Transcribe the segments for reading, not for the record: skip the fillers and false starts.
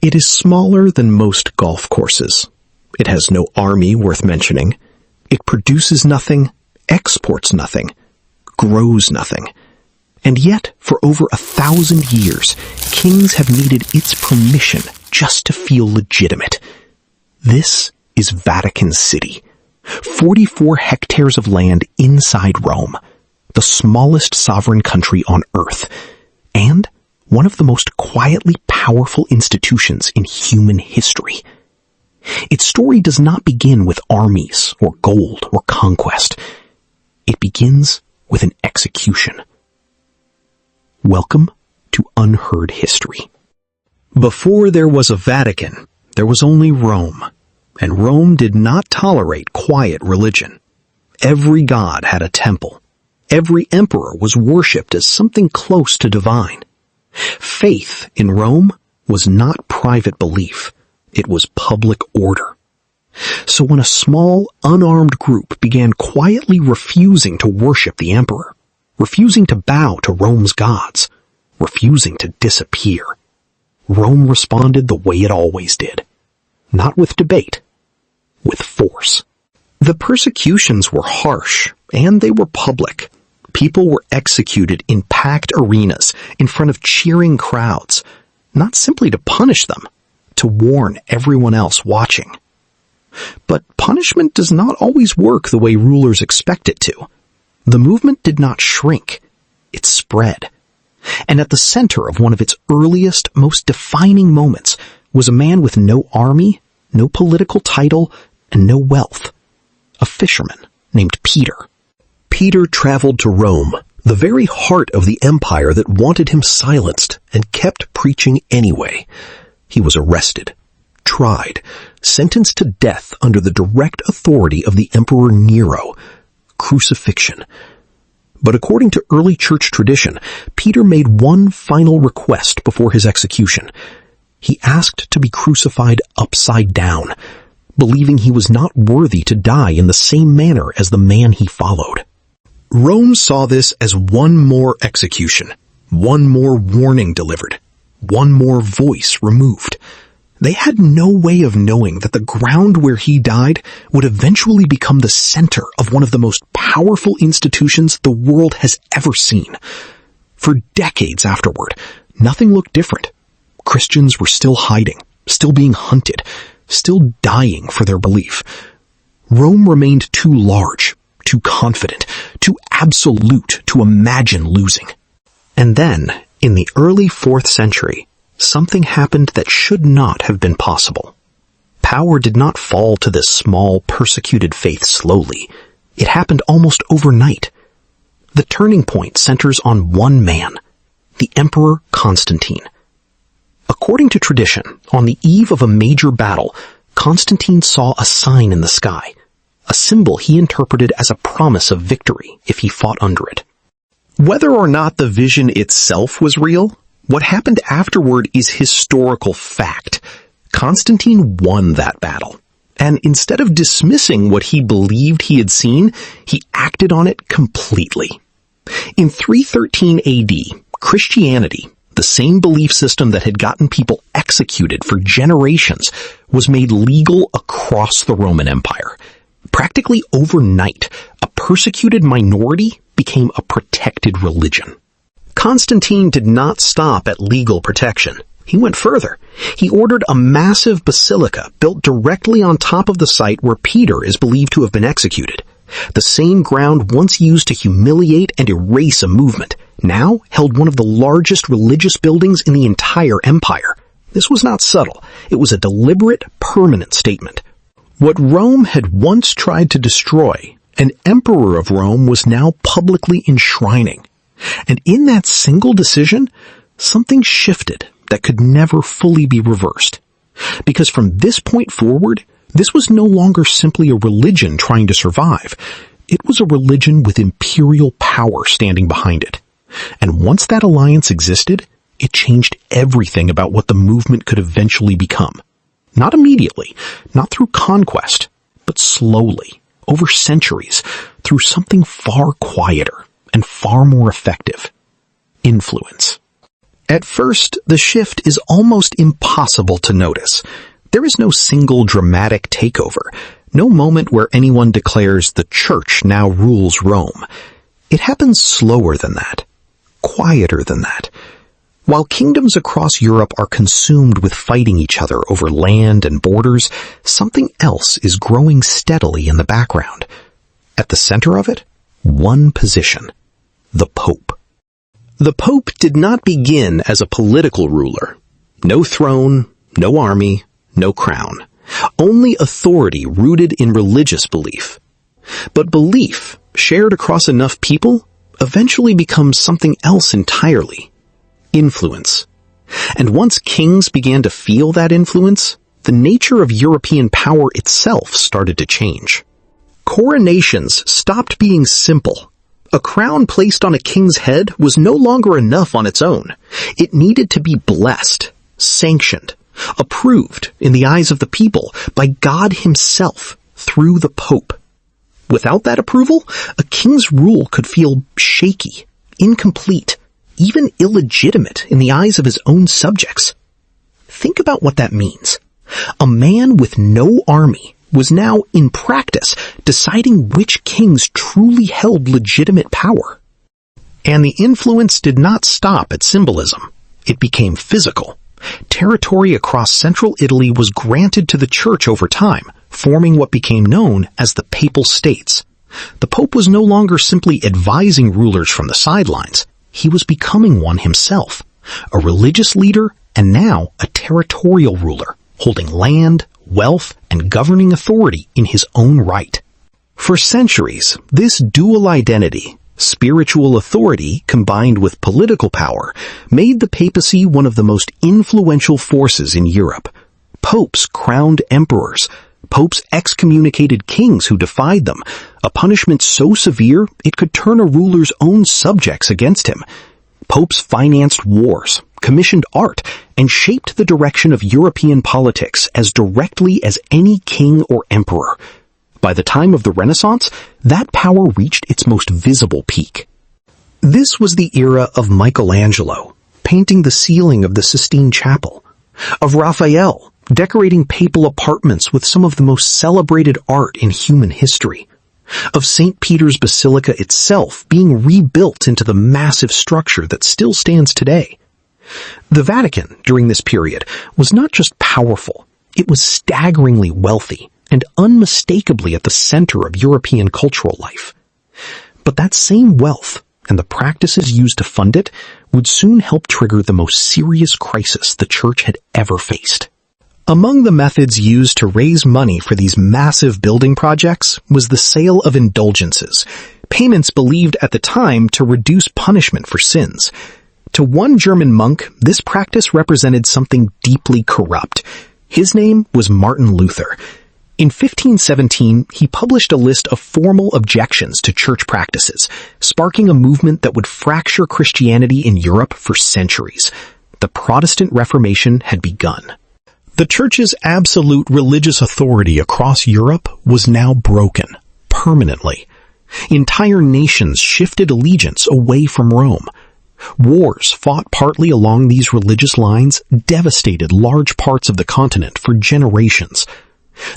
It is smaller than most golf courses. It has no army worth mentioning. It produces nothing, exports nothing, grows nothing. And yet, for over 1,000 years, kings have needed its permission just to feel legitimate. This is Vatican City, 44 hectares of land inside Rome, the smallest sovereign country on Earth, and one of the most quietly powerful institutions in human history. Its story does not begin with armies or gold or conquest. It begins with an execution. Welcome to Unheard History. Before there was a Vatican, there was only Rome, and Rome did not tolerate quiet religion. Every god had a temple. Every emperor was worshipped as something close to divine. Faith in Rome was not private belief. It was public order. So when a small, unarmed group began quietly refusing to worship the emperor, refusing to bow to Rome's gods, refusing to disappear, Rome responded the way it always did. Not with debate, with force. The persecutions were harsh, and they were public. People were executed in packed arenas in front of cheering crowds, not simply to punish them, to warn everyone else watching. But punishment does not always work the way rulers expect it to. The movement did not shrink, it spread. And at the center of one of its earliest, most defining moments was a man with no army, no political title, and no wealth. A fisherman named Peter. Peter traveled to Rome, the very heart of the empire that wanted him silenced and kept preaching anyway. He was arrested, tried, sentenced to death under the direct authority of the Emperor Nero. Crucifixion. But according to early church tradition, Peter made one final request before his execution. He asked to be crucified upside down, believing he was not worthy to die in the same manner as the man he followed. Rome saw this as one more execution, one more warning delivered, one more voice removed. They had no way of knowing that the ground where he died would eventually become the center of one of the most powerful institutions the world has ever seen. For decades afterward, nothing looked different. Christians were still hiding, still being hunted, still dying for their belief. Rome remained too large, too confident, too absolute to imagine losing. And then, in the early 4th century, something happened that should not have been possible. Power did not fall to this small, persecuted faith slowly. It happened almost overnight. The turning point centers on one man, the Emperor Constantine. According to tradition, on the eve of a major battle, Constantine saw a sign in the sky, a symbol he interpreted as a promise of victory if he fought under it. Whether or not the vision itself was real, what happened afterward is historical fact. Constantine won that battle, and instead of dismissing what he believed he had seen, he acted on it completely. In 313 AD, Christianity, the same belief system that had gotten people executed for generations, was made legal across the Roman Empire. Practically overnight, a persecuted minority became a protected religion. Constantine did not stop at legal protection. He went further. He ordered a massive basilica built directly on top of the site where Peter is believed to have been executed. The same ground once used to humiliate and erase a movement now held one of the largest religious buildings in the entire empire. This was not subtle. It was a deliberate, permanent statement. What Rome had once tried to destroy, an emperor of Rome was now publicly enshrining. And in that single decision, something shifted that could never fully be reversed. Because from this point forward, this was no longer simply a religion trying to survive. It was a religion with imperial power standing behind it. And once that alliance existed, it changed everything about what the movement could eventually become. Not immediately, not through conquest, but slowly, over centuries, through something far quieter and far more effective: influence. At first, the shift is almost impossible to notice. There is no single dramatic takeover, no moment where anyone declares the Church now rules Rome. It happens slower than that, quieter than that. While kingdoms across Europe are consumed with fighting each other over land and borders, something else is growing steadily in the background. At the center of it, one position: the Pope. The Pope did not begin as a political ruler. No throne, no army, no crown. Only authority rooted in religious belief. But belief, shared across enough people, eventually becomes something else entirely: influence. And once kings began to feel that influence, the nature of European power itself started to change. Coronations stopped being simple. A crown placed on a king's head was no longer enough on its own. It needed to be blessed, sanctioned, approved in the eyes of the people by God himself through the Pope. Without that approval, a king's rule could feel shaky, incomplete, even illegitimate in the eyes of his own subjects. Think about what that means. A man with no army was now, in practice, deciding which kings truly held legitimate power. And the influence did not stop at symbolism. It became physical. Territory across central Italy was granted to the Church over time, forming what became known as the Papal States. The Pope was no longer simply advising rulers from the sidelines. He was becoming one himself, a religious leader and now a territorial ruler, holding land, wealth, and governing authority in his own right. For centuries, this dual identity, spiritual authority combined with political power, made the papacy one of the most influential forces in Europe. Popes crowned emperors, popes excommunicated kings who defied them, a punishment so severe it could turn a ruler's own subjects against him. Popes financed wars, commissioned art, and shaped the direction of European politics as directly as any king or emperor. By the time of the Renaissance, that power reached its most visible peak. This was the era of Michelangelo, painting the ceiling of the Sistine Chapel, of Raphael, decorating papal apartments with some of the most celebrated art in human history, of St. Peter's Basilica itself being rebuilt into the massive structure that still stands today. The Vatican, during this period, was not just powerful, it was staggeringly wealthy and unmistakably at the center of European cultural life. But that same wealth, and the practices used to fund it, would soon help trigger the most serious crisis the Church had ever faced. Among the methods used to raise money for these massive building projects was the sale of indulgences, payments believed at the time to reduce punishment for sins. To one German monk, this practice represented something deeply corrupt. His name was Martin Luther. In 1517, he published a list of formal objections to church practices, sparking a movement that would fracture Christianity in Europe for centuries. The Protestant Reformation had begun. The Church's absolute religious authority across Europe was now broken, permanently. Entire nations shifted allegiance away from Rome. Wars fought partly along these religious lines devastated large parts of the continent for generations.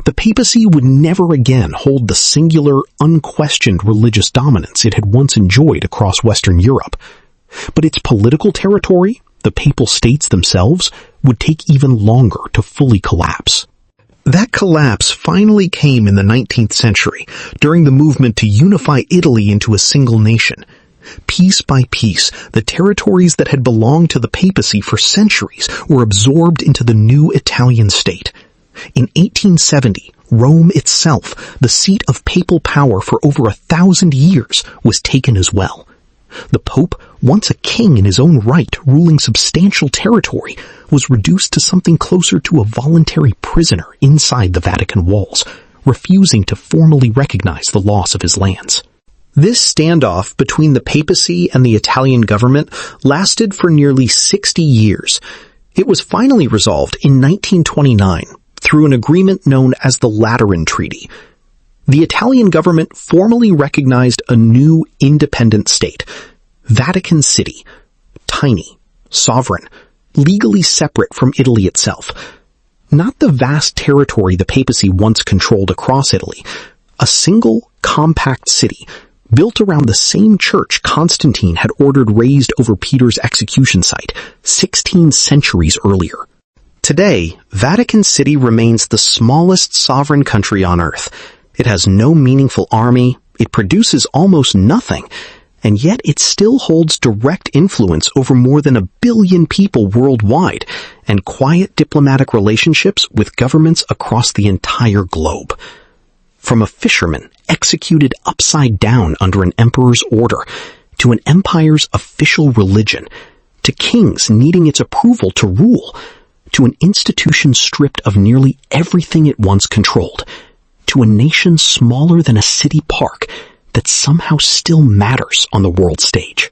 The papacy would never again hold the singular, unquestioned religious dominance it had once enjoyed across Western Europe. But its political territory, the Papal States themselves, would take even longer to fully collapse. That collapse finally came in the 19th century, during the movement to unify Italy into a single nation. Piece by piece, the territories that had belonged to the papacy for centuries were absorbed into the new Italian state. In 1870, Rome itself, the seat of papal power for over 1,000 years, was taken as well. The Pope, once a king in his own right ruling substantial territory, was reduced to something closer to a voluntary prisoner inside the Vatican walls, refusing to formally recognize the loss of his lands. This standoff between the papacy and the Italian government lasted for nearly 60 years. It was finally resolved in 1929 through an agreement known as the Lateran Treaty. The Italian government formally recognized a new independent state, Vatican City, tiny, sovereign, legally separate from Italy itself. Not the vast territory the papacy once controlled across Italy. A single, compact city, built around the same church Constantine had ordered raised over Peter's execution site 16 centuries earlier. Today, Vatican City remains the smallest sovereign country on Earth. It has no meaningful army, it produces almost nothing, and yet it still holds direct influence over more than 1 billion people worldwide and quiet diplomatic relationships with governments across the entire globe. From a fisherman executed upside down under an emperor's order, to an empire's official religion, to kings needing its approval to rule, to an institution stripped of nearly everything it once controlled, to a nation smaller than a city park that somehow still matters on the world stage.